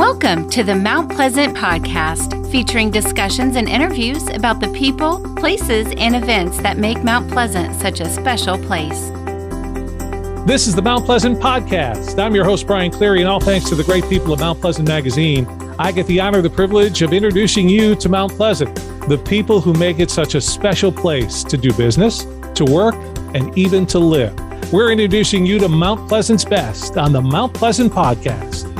Welcome to the Mount Pleasant Podcast, featuring discussions and interviews about the people, places, and events that make Mount Pleasant such a special place. This is the Mount Pleasant Podcast. I'm your host, Brian Cleary, and all thanks to the great people of Mount Pleasant Magazine, I get the honor, the privilege of introducing you to Mount Pleasant, the people who make it such a special place to do business, to work, and even to live. We're introducing you to Mount Pleasant's best on the Mount Pleasant Podcast.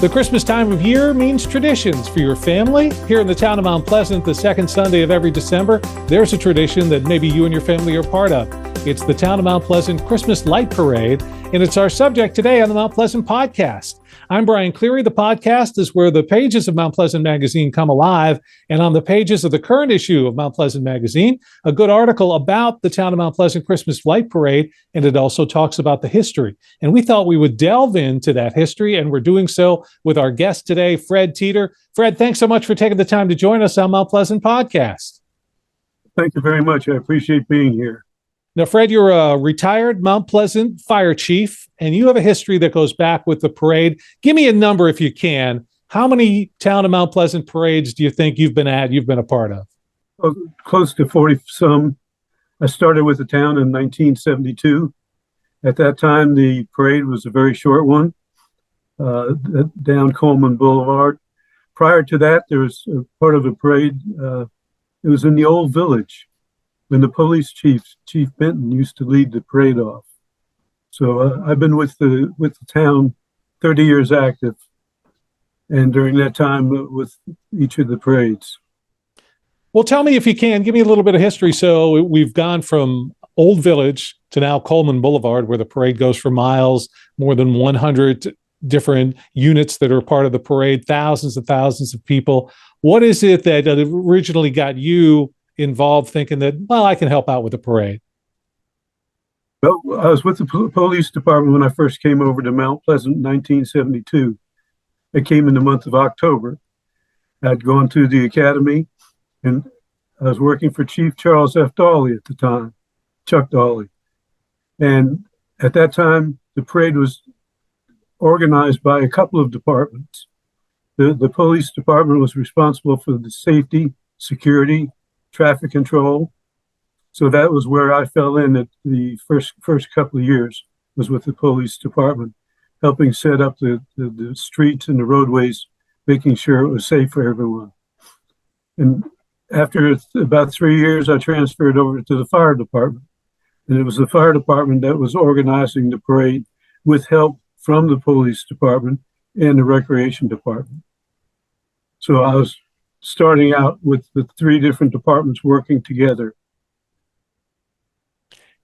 The Christmas time of year means traditions for your family. Here in the town of Mount Pleasant, the second Sunday of every December, there's a tradition that maybe you and your family are part of. It's the Town of Mount Pleasant Christmas Light Parade, and it's our subject today on the Mount Pleasant Podcast. I'm Brian Cleary. The podcast is where the pages of Mount Pleasant Magazine come alive, and on the pages of the current issue of Mount Pleasant Magazine, a good article about the Town of Mount Pleasant Christmas Light Parade, and it also talks about the history. And we thought we would delve into that history, and we're doing so with our guest today, Fred Tetor. Fred, thanks so much for taking the time to join us on Mount Pleasant Podcast. Thank you very much. I appreciate being here. Now, Fred, you're a retired Mount Pleasant fire chief, and you have a history that goes back with the parade. Give me a number if you can. How many Town of Mount Pleasant parades do you think you've been a part of? Well, close to 40-some. I started with the town in 1972. At that time, the parade was a very short one, down Coleman Boulevard. Prior to that, there was a part of the parade. It was in the old village, when the police chief, Chief Benton, used to lead the parade off. So I've been with the town 30 years active, and during that time with each of the parades. Well, tell me if you can, give me a little bit of history. So we've gone from Old Village to now Coleman Boulevard, where the parade goes for miles, more than 100 different units that are part of the parade, thousands and thousands of people. What is it that originally got you involved thinking that, well, I can help out with the parade? Well, I was with the police department when I first came over to Mount Pleasant in 1972. I came in the month of October. I'd gone to the academy, and I was working for Chief Charles F. Dawley at the time, Chuck Dawley. And at that time, the parade was organized by a couple of departments. The police department was responsible for the safety, security, traffic control. So that was where I fell in at the first couple of years, was with the police department, helping set up the streets and the roadways, making sure it was safe for everyone. And after about 3 years, I transferred over to the fire department. And it was the fire department that was organizing the parade with help from the police department and the recreation department. So I was starting out with the three different departments working together.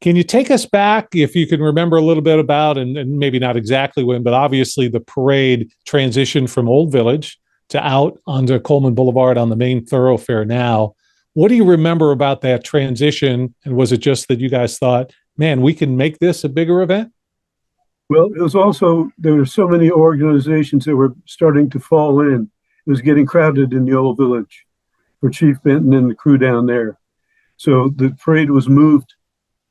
Can you take us back, if you can remember a little bit about, and maybe not exactly when, but obviously the parade transitioned from Old Village to out onto Coleman Boulevard on the main thoroughfare now. What do you remember about that transition? And was it just that you guys thought, man, we can make this a bigger event? Well, it was also, there were so many organizations that were starting to fall in. It was getting crowded in the old village for Chief Benton and the crew down there. So the parade was moved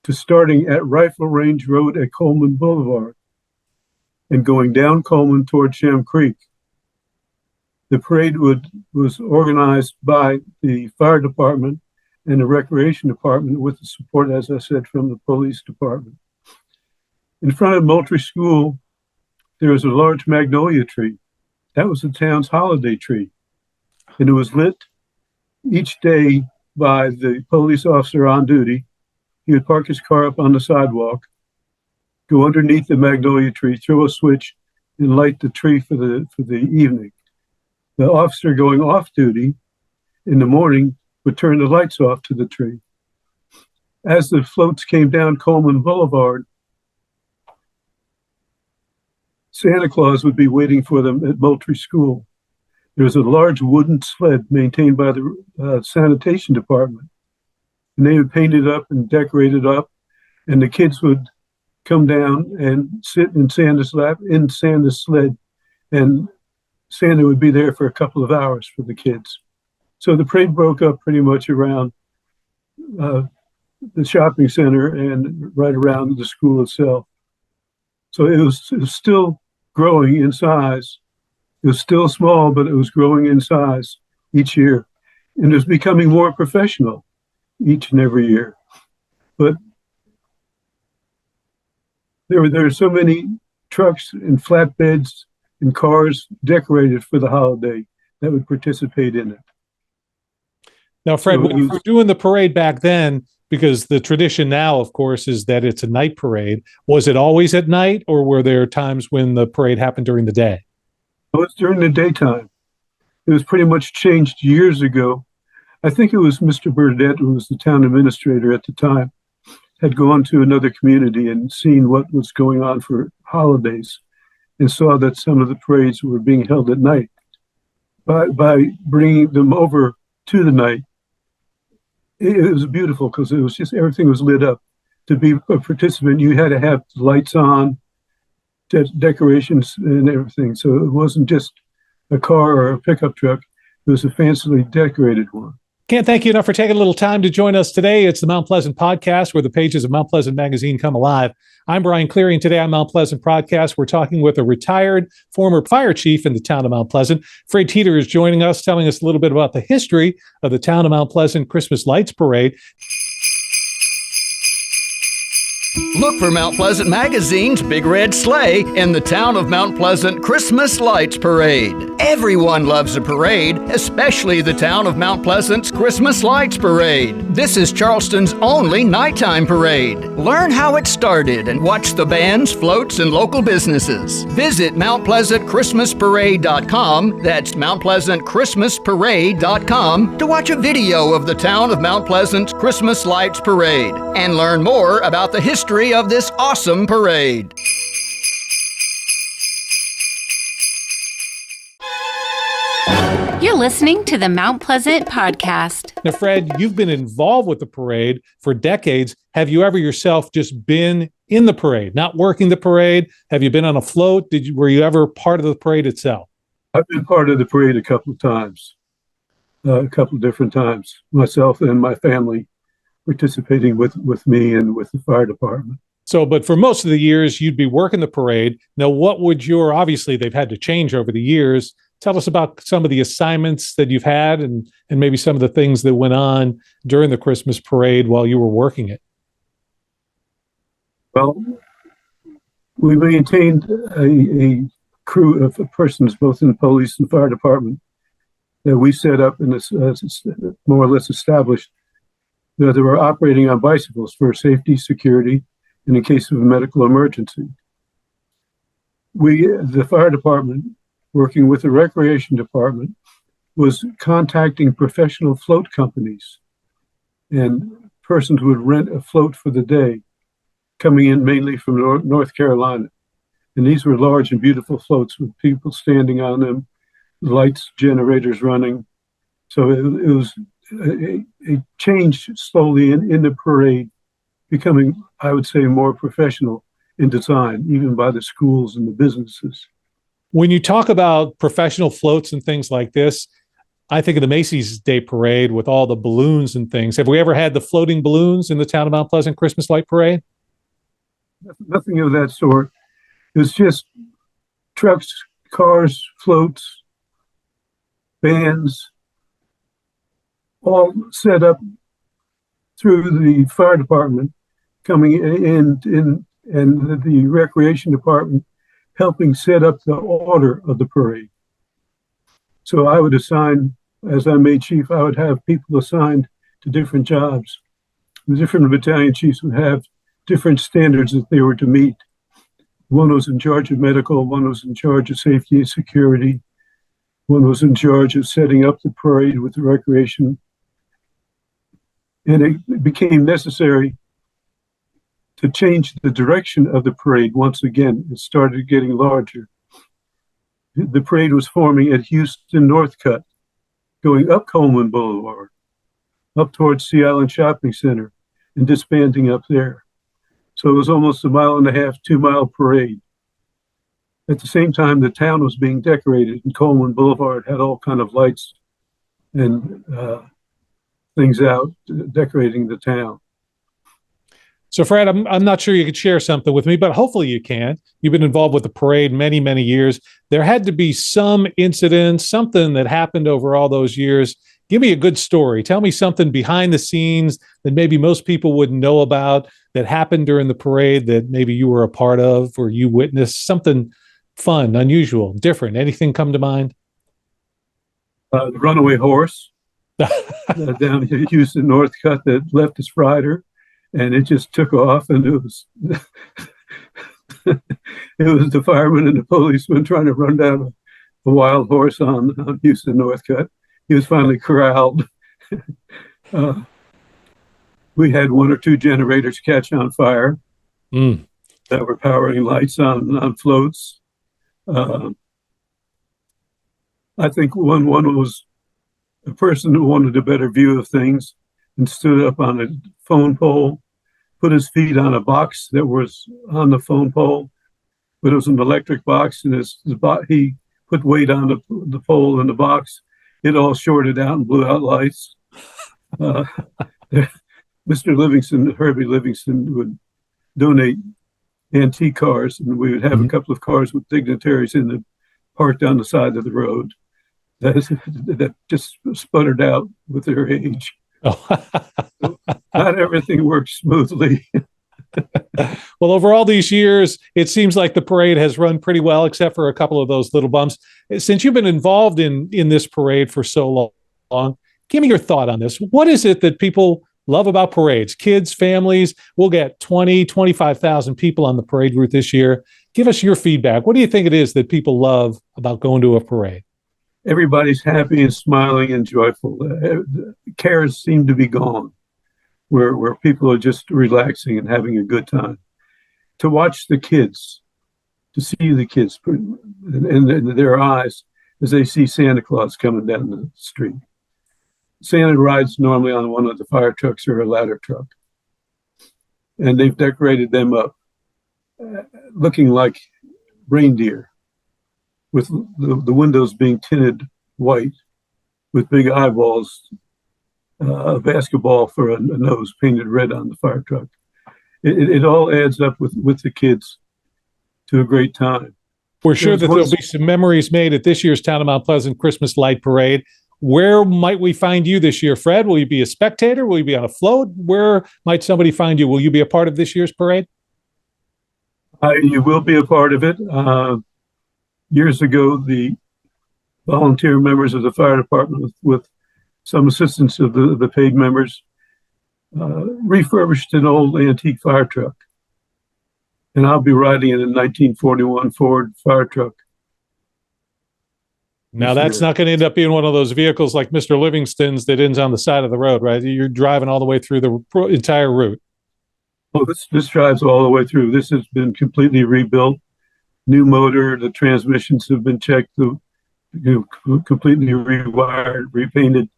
to starting at Rifle Range Road at Coleman Boulevard and going down Coleman toward Sham Creek. The parade was organized by the fire department and the recreation department with the support, as I said, from the police department. In front of Moultrie School, there was a large magnolia tree. That was the town's holiday tree. And it was lit each day by the police officer on duty. He would park his car up on the sidewalk, go underneath the magnolia tree, throw a switch, and light the tree for the evening. The officer going off duty in the morning would turn the lights off to the tree. As the floats came down Coleman Boulevard, Santa Claus would be waiting for them at Moultrie School. There was a large wooden sled maintained by the sanitation department. And they would paint it up and decorate it up. And the kids would come down and sit in Santa's lap, in Santa's sled. And Santa would be there for a couple of hours for the kids. So the parade broke up pretty much around the shopping center and right around the school itself. So it was still growing in size. It It was still small, but it was growing in size each year. And it was becoming more professional each and every year. But there were so many trucks and flatbeds and cars decorated for the holiday that would participate in it. Now, Fred, when you were doing the parade back then, because the tradition now, of course, is that it's a night parade. Was it always at night, or were there times when the parade happened during the day? It was during the daytime. It was pretty much changed years ago. I think it was Mr. Burdett, who was the town administrator at the time, had gone to another community and seen what was going on for holidays and saw that some of the parades were being held at night. By bringing them over to the night, it was beautiful because it was just everything was lit up. To be a participant, you had to have lights on, decorations and everything. So it wasn't just a car or a pickup truck. It was a fancily decorated one. Can't thank you enough for taking a little time to join us today. It's the Mount Pleasant Podcast, where the pages of Mount Pleasant Magazine come alive. I'm Brian Cleary, and today on Mount Pleasant Podcast, we're talking with a retired former fire chief in the town of Mount Pleasant. Fred Tetor is joining us, telling us a little bit about the history of the town of Mount Pleasant Christmas Lights Parade. Look for Mount Pleasant Magazine's Big Red Sleigh in the town of Mount Pleasant Christmas Lights Parade. Everyone loves a parade, especially the town of Mount Pleasant's Christmas Lights Parade. This is Charleston's only nighttime parade. Learn how it started and watch the bands, floats, and local businesses. Visit MountPleasantChristmasParade.com, that's MountPleasantChristmasParade.com, to watch a video of the town of Mount Pleasant's Christmas Lights Parade and learn more about the history of this awesome parade. You're listening to the Mount Pleasant Podcast. Now, Fred, you've been involved with the parade for decades. Have you ever yourself just been in the parade, not working the parade? Have you been on a float? Were you ever part of the parade itself? I've been part of the parade a couple of times, a couple of different times, myself and my family participating with me and with the fire department. So, but for most of the years, you'd be working the parade. Now, what would obviously they've had to change over the years. Tell us about some of the assignments that you've had and maybe some of the things that went on during the Christmas parade while you were working it. Well, we maintained a crew of persons, both in the police and fire department, that we set up and more or less established that they were operating on bicycles for safety, security, and in case of a medical emergency. The fire department, working with the recreation department, was contacting professional float companies, and persons would rent a float for the day, coming in mainly from North Carolina. And these were large and beautiful floats with people standing on them, lights, generators running. So it was a change slowly in the parade, becoming, I would say, more professional in design, even by the schools and the businesses. When you talk about professional floats and things like this, I think of the Macy's Day Parade with all the balloons and things. Have we ever had the floating balloons in the town of Mount Pleasant Christmas Light Parade? Nothing of that sort. It was just trucks, cars, floats, bands, all set up through the fire department coming in and the recreation department helping set up the order of the parade. So I would assign, as I made chief, I would have people assigned to different jobs. The different battalion chiefs would have different standards that they were to meet. One was in charge of medical, one was in charge of safety and security, one was in charge of setting up the parade with the recreation. And it became necessary to change the direction of the parade once again. It started getting larger. The parade was forming at Houston Northcutt, going up Coleman Boulevard, up towards Sea Island Shopping Center, and disbanding up there. So it was almost a 1.5 mile, 2 mile parade. At the same time, the town was being decorated, and Coleman Boulevard had all kind of lights and things out decorating the town. So, Fred, I'm not sure you could share something with me, but hopefully you can. You've been involved with the parade many, many years. There had to be some incident, something that happened over all those years. Give me a good story. Tell me something behind the scenes that maybe most people wouldn't know about that happened during the parade that maybe you were a part of or you witnessed. Something fun, unusual, different. Anything come to mind? The runaway horse down in Houston Northcutt that left its rider, and it just took off, and it was the fireman and the policeman trying to run down a wild horse on Houston Northcutt. He was finally corralled. We had one or two generators catch on fire that were powering lights on floats. I think one was a person who wanted a better view of things and stood up on a phone pole, put his feet on a box that was on the phone pole, but it was an electric box, and he put weight on the pole and the box. It all shorted out and blew out lights. Mr. Livingston, Herbie Livingston, would donate antique cars, and we would have a couple of cars with dignitaries in the parked on the side of the road that just sputtered out with their age. Oh. Not everything works smoothly. Well, over all these years, it seems like the parade has run pretty well, except for a couple of those little bumps. Since you've been involved in this parade for so long, give me your thought on this. What is it that people love about parades? Kids, families, we'll get 20, 25,000 people on the parade route this year. Give us your feedback. What do you think it is that people love about going to a parade? Everybody's happy and smiling and joyful. Cares seem to be gone, where people are just relaxing and having a good time. To watch the kids, to see the kids in their eyes as they see Santa Claus coming down the street. Santa rides normally on one of the fire trucks or a ladder truck, and they've decorated them up looking like reindeer, with the windows being tinted white, with big eyeballs, a basketball for a nose painted red on the fire truck. It all adds up with the kids to a great time. We're sure that there'll be some memories made at this year's Town of Mount Pleasant Christmas Light Parade. Where might we find you this year, Fred? Will you be a spectator? Will you be on a float? Where might somebody find you? Will you be a part of this year's parade? You will be a part of it. Years ago, the volunteer members of the fire department, with some assistance of the paid members, refurbished an old antique fire truck. And I'll be riding in a 1941 Ford fire truck. Now, that's not going to end up being one of those vehicles like Mr. Livingston's that ends on the side of the road, right? You're driving all the way through the entire route. Oh, this drives all the way through. This has been completely rebuilt. New motor, the transmissions have been checked, completely rewired, repainted.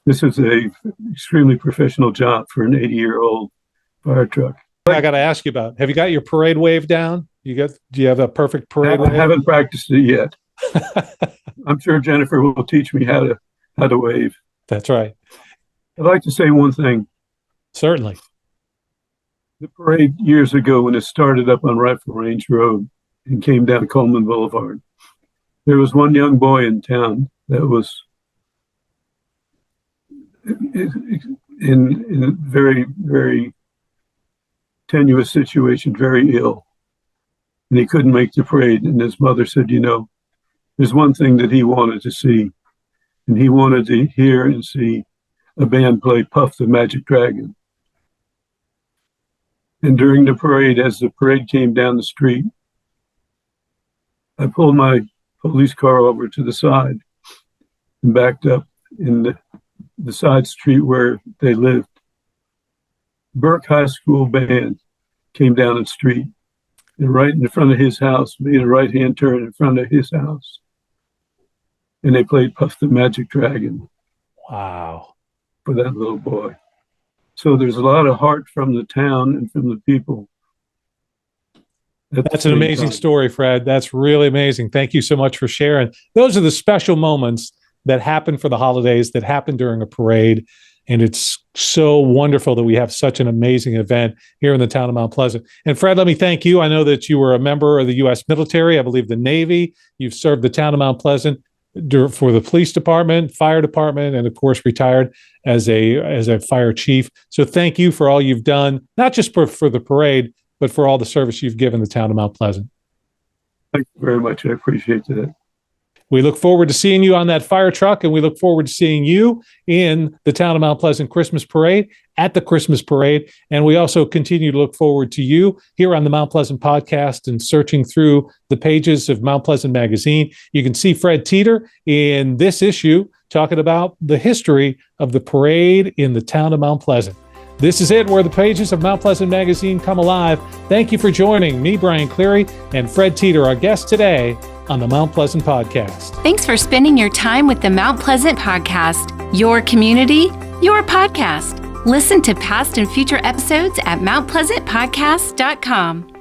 This is a extremely professional job for an 80-year-old fire truck. I got to ask you about, have you got your parade wave down? Do you have a perfect parade wave? I haven't practiced it yet. I'm sure Jennifer will teach me how to wave. That's right. I'd like to say one thing. Certainly. The parade years ago, when it started up on Rifle Range Road and came down Coleman Boulevard, there was one young boy in town that was in a very, very tenuous situation, very ill. And he couldn't make the parade. And his mother said, there's one thing that he wanted to see. And he wanted to hear and see a band play Puff the Magic Dragon. And during the parade, as the parade came down the street, I pulled my police car over to the side and backed up in the side street where they lived. Burke High School band came down the street, and right in front of his house, made a right-hand turn in front of his house. And they played Puff the Magic Dragon. Wow. For that little boy. So there's a lot of heart from the town and from the people. That's an amazing story, Fred. That's really amazing. Thank you so much for sharing. Those are the special moments that happen for the holidays, that happen during a parade. And it's so wonderful that we have such an amazing event here in the town of Mount Pleasant. And Fred, let me thank you. I know that you were a member of the U.S. military, I believe the Navy. You've served the town of Mount Pleasant for the police department, fire department, and of course retired as a fire chief. So thank you for all you've done, not just for the parade, but for all the service you've given the town of Mount Pleasant. Thank you very much. I appreciate that. We look forward to seeing you on that fire truck, and we look forward to seeing you in the town of Mount Pleasant Christmas Parade, at the Christmas Parade. And we also continue to look forward to you here on the Mount Pleasant podcast and searching through the pages of Mount Pleasant Magazine. You can see Fred Tetor in this issue talking about the history of the parade in the town of Mount Pleasant. This is it, where the pages of Mount Pleasant Magazine come alive. Thank you for joining me, Brian Cleary, and Fred Tetor, our guest today on the Mount Pleasant Podcast. Thanks for spending your time with the Mount Pleasant Podcast, your community, your podcast. Listen to past and future episodes at mountpleasantpodcast.com.